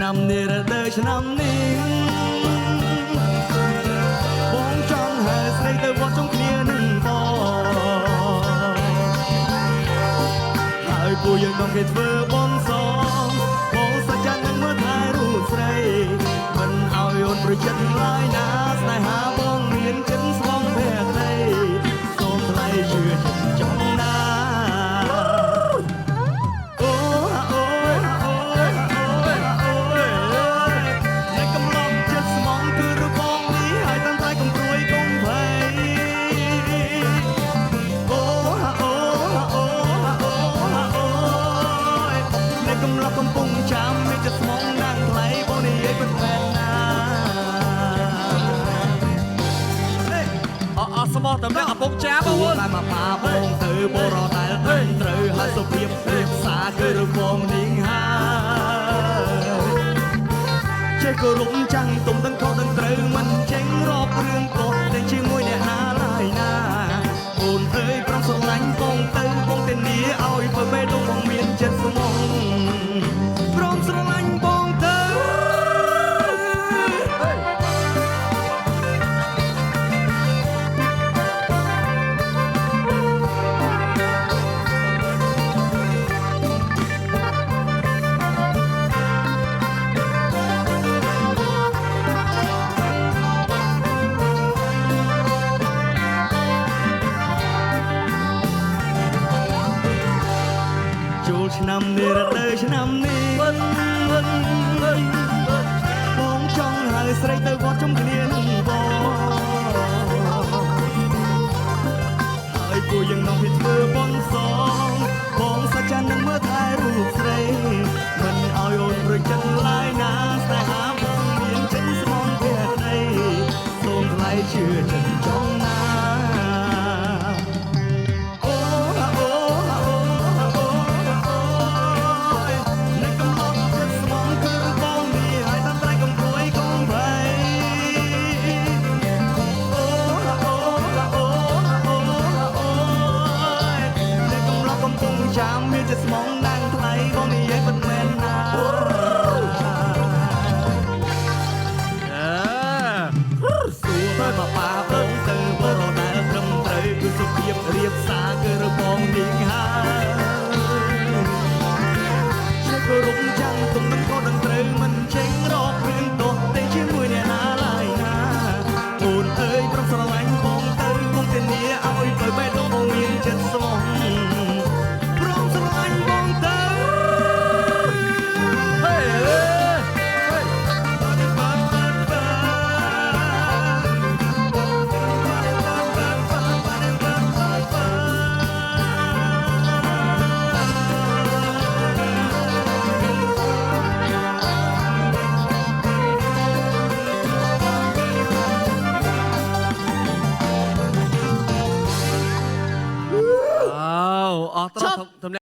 ឆ្នាំនេះរដូវឆ្នាំនេះបងចង់ហើស្រីទៅវត្តជុំគ្នានឹងបងហើយពួកយើងនាំគេធ្វើបន់សំបងសច្ចានឹងមើលថែរូបស្រីមិនឲ្យអូនប្រយ័ត្នឡើយណាស្នេហាបងមានចិត្តស្មងភក្តីសូមថ្លៃជឿចិត្តចង់ណាកំពុងចាំមានចិត្តស្មងណាស់ថ្លៃបងនិយាយមិនមែនណាអស្មោះតំណាក់ឪពុកចាបងតែមកប៉ាបងទៅបរោដែលត្រូវហើយសុភាពរៀបសារគឺរបងនាងហើយចេះគោរពចាំងទុំទាំងខុសទាំងត្រូវមិនចេញរាប់រឿងកុសតែជាមួយអ្នកណាឡើយណាអូនអើយប្រំស្រឡាញ់បងទៅបងទេនីឲ្យបើបេះដូងបងមានចិត្តស្មងព្រមស្រឡាញ់បងទៅចូលឆ្នាំនេះរដូវឆ្នាំនេះបងចង់ហៅស្រីទៅវត្តជុំគ្នានឹងបងហើយពួកយើងនាំពីធ្វើបន់សងបងសច្ចានឹងមើលថែរូបស្រីមិនឲ្យអូនប្រយ័ត្នឡើយណាស្នេហាបងមានចិត្តស្មងភក្តីសូមថ្លៃជឿចិត្តចង់ណាចាំមានចិត្តស្មងណាស់ថ្លៃបងនិយាយមិនមែនណាសួរទៅមកប៉ាបងទៅបរោដែលត្រឹមត្រូវគឺសុភាពរៀបសារគឺរបងនាងហើយជាគោរពចាំងទុំនឹងខុសនឹងត្រូវមិនចេញរករឿងទោះតែជាមួយអ្នកណាឡើយណាអូនអើយប្រំស្រឡាញ់បងទៅគុំធានាឲ្យបើបេះដូងបងមានចិត្តស្មងអត់ត្រង់